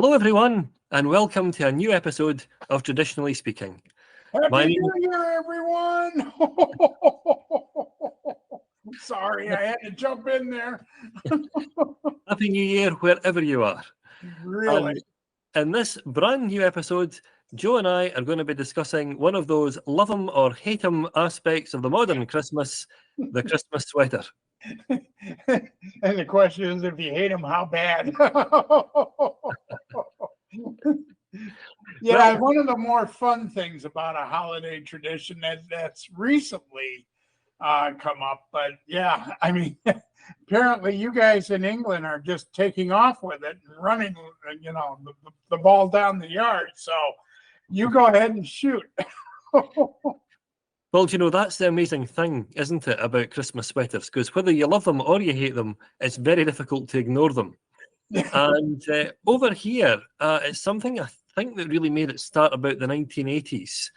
Hello, everyone, and welcome to a new episode of Traditionally Speaking. Happy New Year, everyone! Sorry, I had to jump in there. Happy New Year, wherever you are. Really? And in this brand new episode, Joe and I are going to be discussing one of those love 'em or hate 'em aspects of the modern Christmas, the Christmas sweater. And the question is, if you hate them, how bad? Yeah, one of the more fun things about a holiday tradition that's recently come up. But yeah, I mean, apparently you guys in England are just taking off with it and running, the ball down the yard. So you go ahead and shoot. Well, that's the amazing thing, isn't it, about Christmas sweaters? Because whether you love them or you hate them, it's very difficult to ignore them. And over here, it's something I think that really made it start about the 1980s,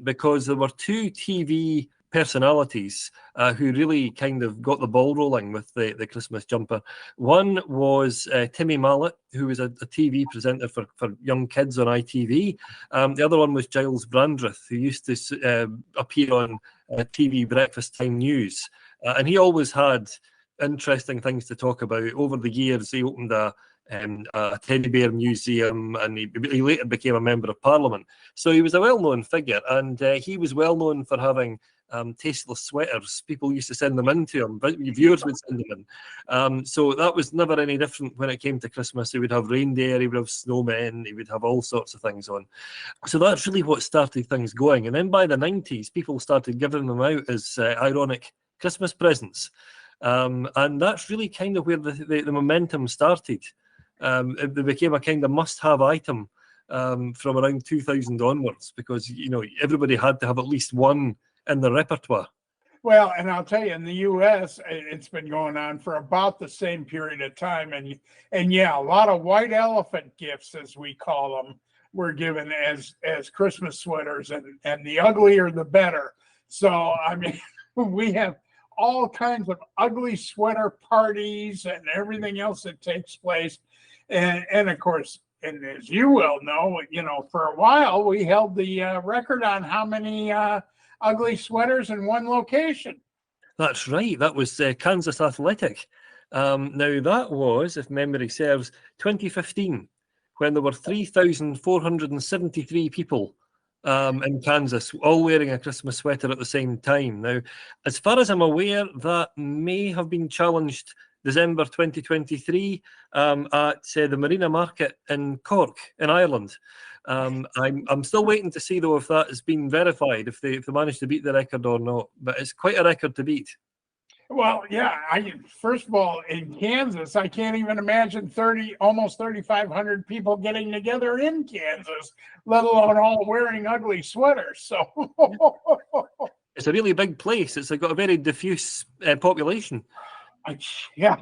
because there were two TV personalities who really kind of got the ball rolling with the Christmas jumper. One was Timmy Mallet, who was a TV presenter for young kids on ITV. The other one was Giles Brandreth, who used to appear on TV breakfast time news. And he always had interesting things to talk about. Over the years, he opened a teddy bear museum, and he later became a member of Parliament. So he was a well-known figure, and he was well-known for having tasteless sweaters. People used to send them in to him, but viewers would send them in. So that was never any different when it came to Christmas. He would have reindeer, he would have snowmen, he would have all sorts of things on. So that's really what started things going. And then by the 90s, people started giving them out as ironic Christmas presents. And that's really kind of where the momentum started. It became a kind of must-have item from around 2000 onwards, because everybody had to have at least one in the repertoire. Well, and I'll tell you, in the U.S., it's been going on for about the same period of time, and yeah, a lot of white elephant gifts, as we call them, were given as Christmas sweaters, and the uglier the better. So I mean, we have all kinds of ugly sweater parties and everything else that takes place. And of course, and as you well know, for a while we held the record on how many ugly sweaters in one location. That's right. That was Kansas Athletic. Now that was, if memory serves, 2015, when there were 3,473 people in Kansas, all wearing a Christmas sweater at the same time. Now, as far as I'm aware, that may have been challenged December 2023 at the Marina Market in Cork in Ireland. I'm still waiting to see, though, if that has been verified, if they managed to beat the record or not. But it's quite a record to beat. Well, yeah. First of all, in Kansas, I can't even imagine almost 3,500 people getting together in Kansas, let alone all wearing ugly sweaters. So it's a really big place. It's got a very diffuse population. Yeah.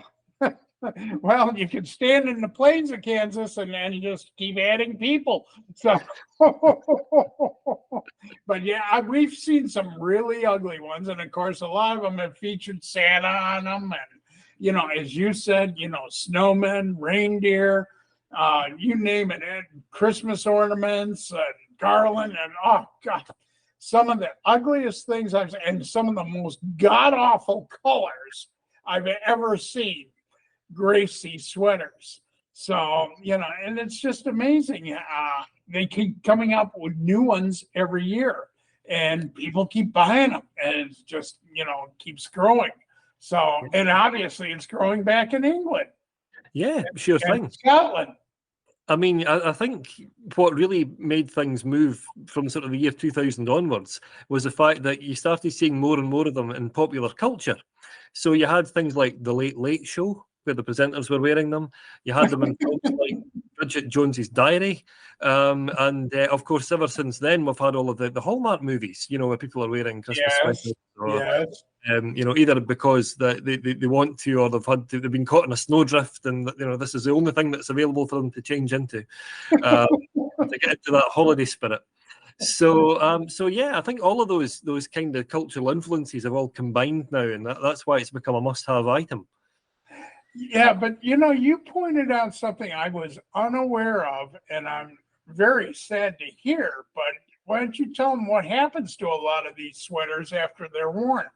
Well, you can stand in the plains of Kansas and just keep adding people. So, but yeah, we've seen some really ugly ones, and of course, a lot of them have featured Santa on them, and as you said, snowmen, reindeer, you name it, and Christmas ornaments, and garland, and oh god, some of the ugliest things I've seen, and some of the most god awful colors I've ever seen grace these sweaters. So, and it's just amazing. They keep coming up with new ones every year, and people keep buying them, and it's just, keeps growing. So, and obviously it's growing back in England. Yeah, sure thing. Scotland. I mean, I think what really made things move from sort of the year 2000 onwards was the fact that you started seeing more and more of them in popular culture. So you had things like The Late Late Show, where the presenters were wearing them. You had them in films like Bridget Jones's Diary. And of course, ever since then, we've had all of the Hallmark movies, where people are wearing Christmas sweaters. Or, either because they want to, or they've been caught in a snowdrift, and this is the only thing that's available for them to change into to get into that holiday spirit. So yeah, I think all of those kind of cultural influences have all combined now, and that's why it's become a must-have item. Yeah, but you pointed out something I was unaware of, and I'm very sad to hear. But why don't you tell them what happens to a lot of these sweaters after they're worn?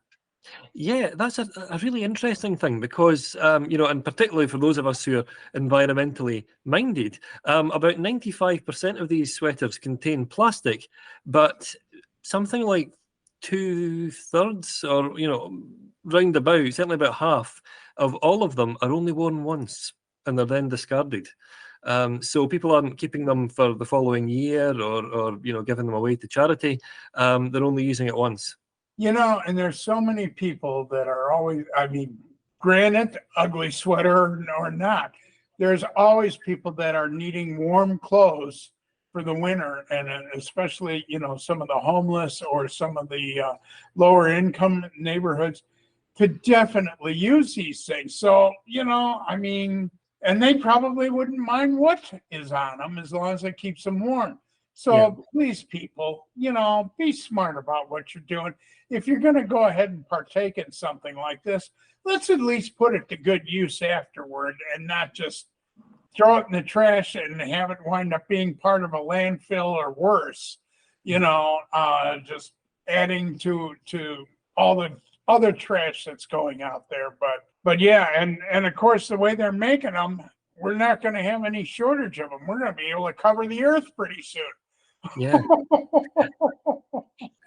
Yeah, that's a really interesting thing because, and particularly for those of us who are environmentally minded, about 95% of these sweaters contain plastic, but something like two-thirds or, round about, certainly about half of all of them are only worn once and they're then discarded. So people aren't keeping them for the following year or giving them away to charity. They're only using it once. And there's so many people that are always, I mean, granted, ugly sweater or not, there's always people that are needing warm clothes for the winter. And especially, some of the homeless or some of the lower income neighborhoods could definitely use these things. So, I mean, and they probably wouldn't mind what is on them as long as it keeps them warm. Yeah. So please, people, be smart about what you're doing. If you're going to go ahead and partake in something like this, let's at least put it to good use afterward and not just throw it in the trash and have it wind up being part of a landfill or worse, just adding to all the other trash that's going out there. But yeah, and of course the way they're making them, we're not going to have any shortage of them. We're going to be able to cover the earth pretty soon. Yeah.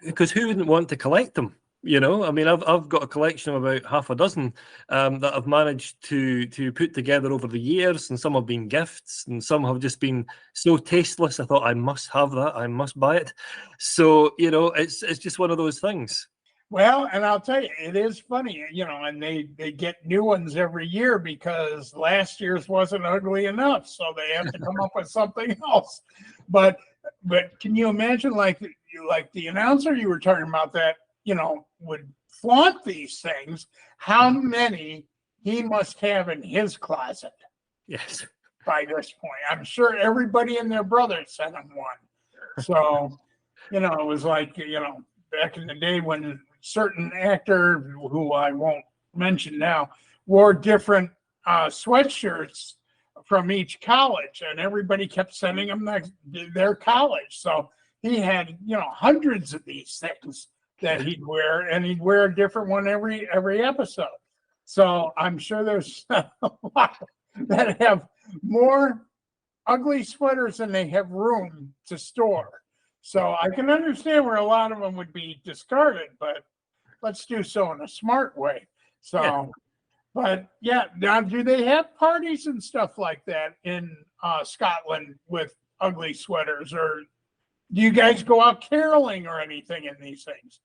Because who wouldn't want to collect them? I mean, I've got a collection of about half a dozen that I've managed to put together over the years, and some have been gifts, and some have just been so tasteless. I thought I must have that, I must buy it. So it's just one of those things. Well, and I'll tell you, it is funny, and they get new ones every year because last year's wasn't ugly enough, so they have to come up with something else. But can you imagine, like the announcer you were talking about that would flaunt these things? How many he must have in his closet? Yes. By this point, I'm sure everybody and their brother sent him one. So it was like back in the day when certain actor who I won't mention now wore different sweatshirts from each college, and everybody kept sending him their college. So he had hundreds of these things that he'd wear, and he'd wear a different one every episode. So I'm sure there's a lot that have more ugly sweaters than they have room to store. So I can understand where a lot of them would be discarded, but let's do so in a smart way. So, yeah. But yeah, now do they have parties and stuff like that in Scotland with ugly sweaters, or do you guys go out caroling or anything in these things?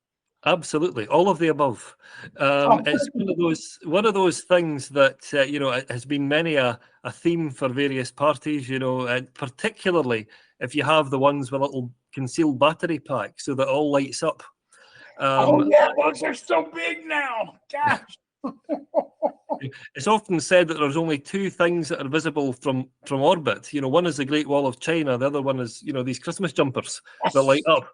Absolutely, all of the above. It's one of those things that it has been many a theme for various parties. And particularly if you have the ones with a little concealed battery pack, so that it all lights up. Yeah, those are so big now. Gosh. It's often said that there's only two things that are visible from orbit. One is the Great Wall of China. The other one is these Christmas jumpers that light up.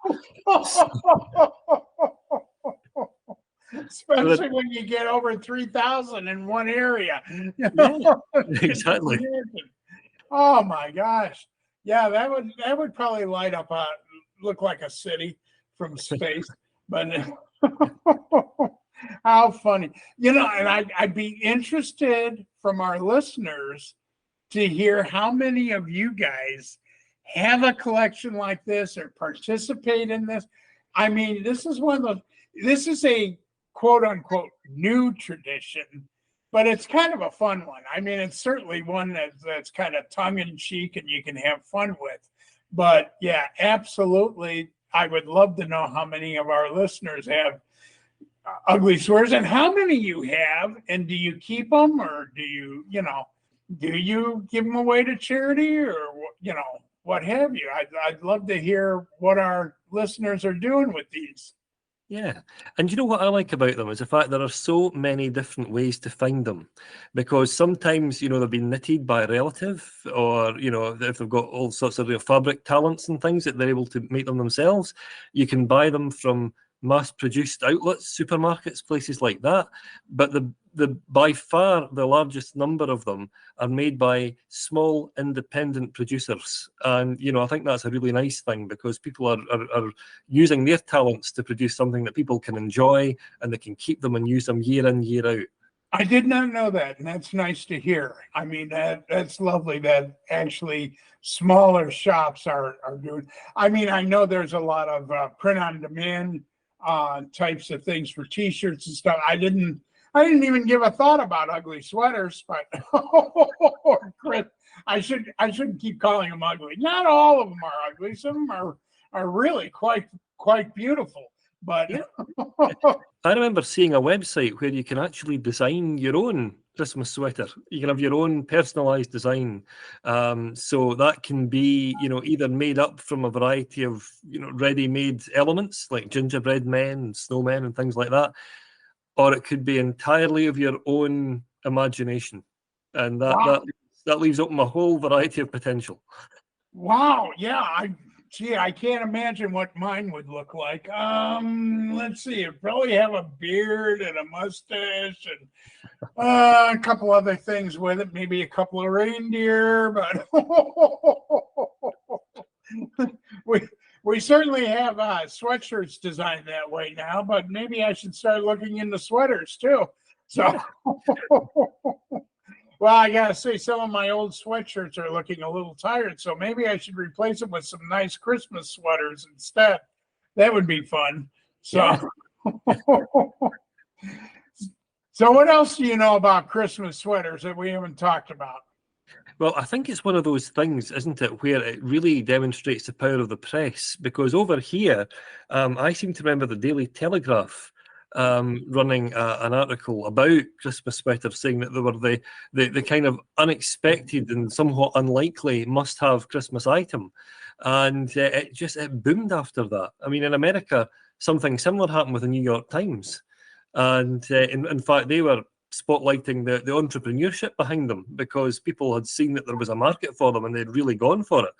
Especially when you get over 3,000 in one area. Yeah, exactly. Oh my gosh. Yeah, that would probably light up look like a city from space. But how funny. And I'd be interested from our listeners to hear how many of you guys have a collection like this or participate in this. I mean, this is a quote unquote new tradition, but it's kind of a fun one. I mean, it's certainly one that's kind of tongue in cheek and you can have fun with. But yeah, absolutely. I would love to know how many of our listeners have ugly sweaters and how many you have, and do you keep them, or do you give them away to charity, or what have you? I'd love to hear what our listeners are doing with these. Yeah. And you know what I like about them is the fact there are so many different ways to find them, because sometimes, they've been knitted by a relative, or, if they've got all sorts of fabric talents and things that they're able to make them themselves. You can buy them from mass-produced outlets, supermarkets, places like that. But the by far the largest number of them are made by small independent producers, and I think that's a really nice thing, because people are using their talents to produce something that people can enjoy, and they can keep them and use them year in, year out. I did not know that, and that's nice to hear. I mean, that's lovely that actually smaller shops are doing. I mean, I know there's a lot of print on demand types of things for T-shirts and stuff. I didn't even give a thought about ugly sweaters, but Chris, I shouldn't keep calling them ugly. Not all of them are ugly. Some are really quite beautiful. But yeah. I remember seeing a website where you can actually design your own Christmas sweater. You can have your own personalized design. So that can be, either made up from a variety of, ready-made elements like gingerbread men, snowmen, and things like that. Or it could be entirely of your own imagination. And that leaves open a whole variety of potential. Wow. Yeah. I can't imagine what mine would look like. Let's see. I'd probably have a beard and a mustache and a couple other things with it. Maybe a couple of reindeer, but we certainly have sweatshirts designed that way now. But maybe I should start looking into sweaters too. So. Well, I gotta say, some of my old sweatshirts are looking a little tired, so maybe I should replace them with some nice Christmas sweaters instead. That would be fun. So, yeah. So what else do you know about Christmas sweaters that we haven't talked about? Well, I think it's one of those things, isn't it, where it really demonstrates the power of the press, because over here, I seem to remember the Daily Telegraph running an article about Christmas sweaters, saying that they were the kind of unexpected and somewhat unlikely must-have Christmas item, and it boomed after that. I mean, in America, something similar happened with the New York Times, and in fact, they were spotlighting the entrepreneurship behind them, because people had seen that there was a market for them and they'd really gone for it.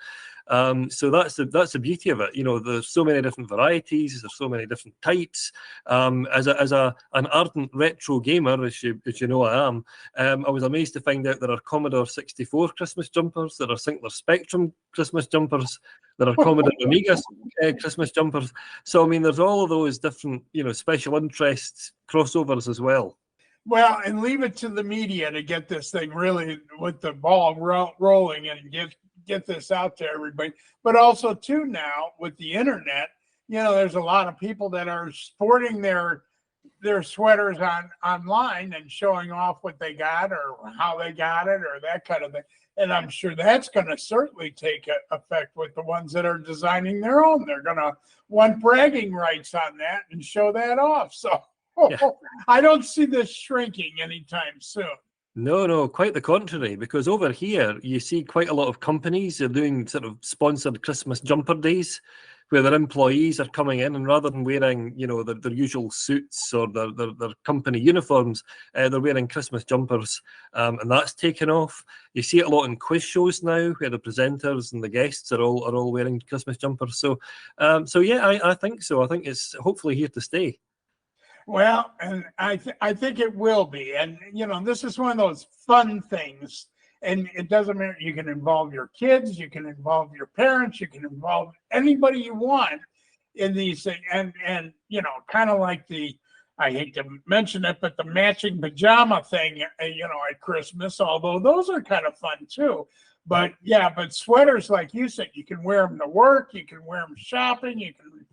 So that's the beauty of it. There's so many different varieties. There's so many different types. As an ardent retro gamer, as you know I am, I was amazed to find out there are Commodore 64 Christmas jumpers. There are Sinclair Spectrum Christmas jumpers. There are Commodore Amiga Christmas jumpers. So I mean, there's all of those different special interests crossovers as well. Well, and leave it to the media to get this thing really with the ball rolling and get this out to everybody. But also too, now with the internet, there's a lot of people that are sporting their sweaters online and showing off what they got or how they got it or that kind of thing. And I'm sure that's going to certainly take effect with the ones that are designing their own. They're going to want bragging rights on that and show that off. So yeah. I don't see this shrinking anytime soon. No, quite the contrary, because over here you see quite a lot of companies are doing sort of sponsored Christmas jumper days where their employees are coming in, and rather than wearing, their usual suits or their company uniforms, they're wearing Christmas jumpers, and that's taken off. You see it a lot in quiz shows now, where the presenters and the guests are all wearing Christmas jumpers. So yeah, I think so. I think it's hopefully here to stay. Well, and I think it will be. And, this is one of those fun things. And it doesn't matter. You can involve your kids. You can involve your parents. You can involve anybody you want in these things. And kind of like I hate to mention it, but the matching pajama thing, at Christmas, although those are kind of fun too. But yeah, but sweaters, like you said, you can wear them to work. You can wear them shopping. You can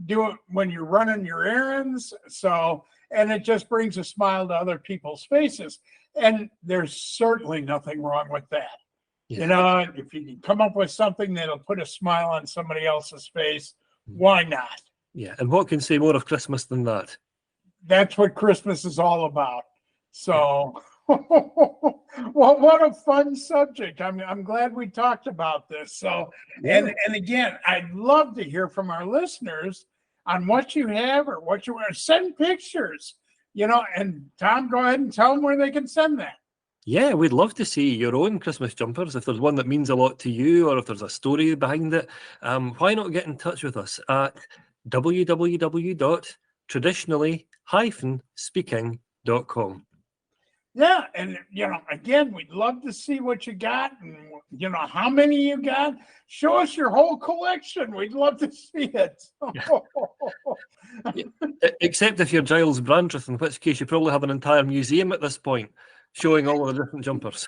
do it when you're running your errands. So, and it just brings a smile to other people's faces. And there's certainly nothing wrong with that. Yeah. If you can come up with something that'll put a smile on somebody else's face, why not? Yeah. And what can say more of Christmas than that? That's what Christmas is all about. So, well, what a fun subject. I'm glad we talked about this. So, yeah. And again, I'd love to hear from our listeners on what you have or what you want to send pictures, and Tom, go ahead and tell them where they can send that. Yeah, we'd love to see your own Christmas jumpers. If there's one that means a lot to you, or if there's a story behind it, why not get in touch with us at www.traditionally-speaking.com. Yeah, and again, we'd love to see what you got, and how many you got. Show us your whole collection. We'd love to see it. Except if you're Giles Brandreth, in which case you probably have an entire museum at this point showing all of the different jumpers.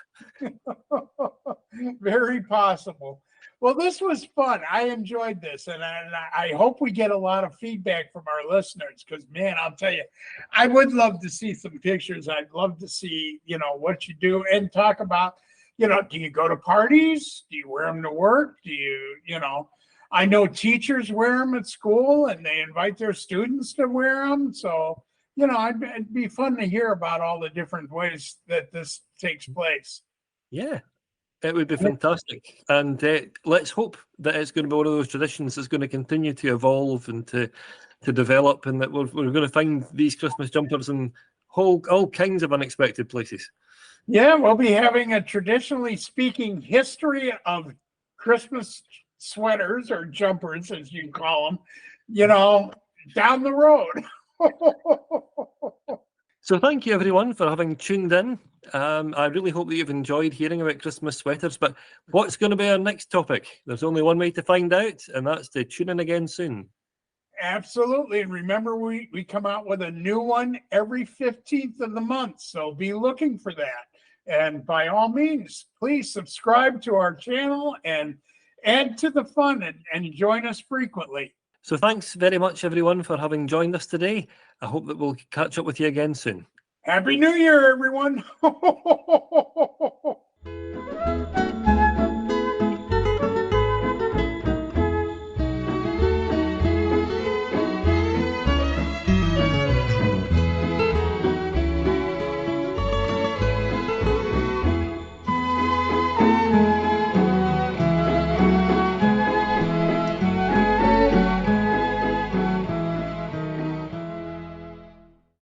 Very possible. Well, this was fun. I enjoyed this, and I hope we get a lot of feedback from our listeners. Because, man, I'll tell you, I would love to see some pictures. I'd love to see, what you do, and talk about, do you go to parties? Do you wear them to work? Do you? I know teachers wear them at school, and they invite their students to wear them. So, it'd be fun to hear about all the different ways that this takes place. Yeah. It would be fantastic. And let's hope that it's going to be one of those traditions that's going to continue to evolve and to develop, and that we're going to find these Christmas jumpers in all kinds of unexpected places. Yeah, we'll be having a traditionally speaking history of Christmas sweaters or jumpers, as you call them, down the road. So thank you, everyone, for having tuned in. I really hope that you've enjoyed hearing about Christmas sweaters, but what's going to be our next topic? There's only one way to find out, and that's to tune in again soon. Absolutely. And remember, we come out with a new one every 15th of the month, so be looking for that. And by all means, please subscribe to our channel and add to the fun and join us frequently. So thanks very much, everyone, for having joined us today. I hope that we'll catch up with you again soon. Happy New Year, everyone.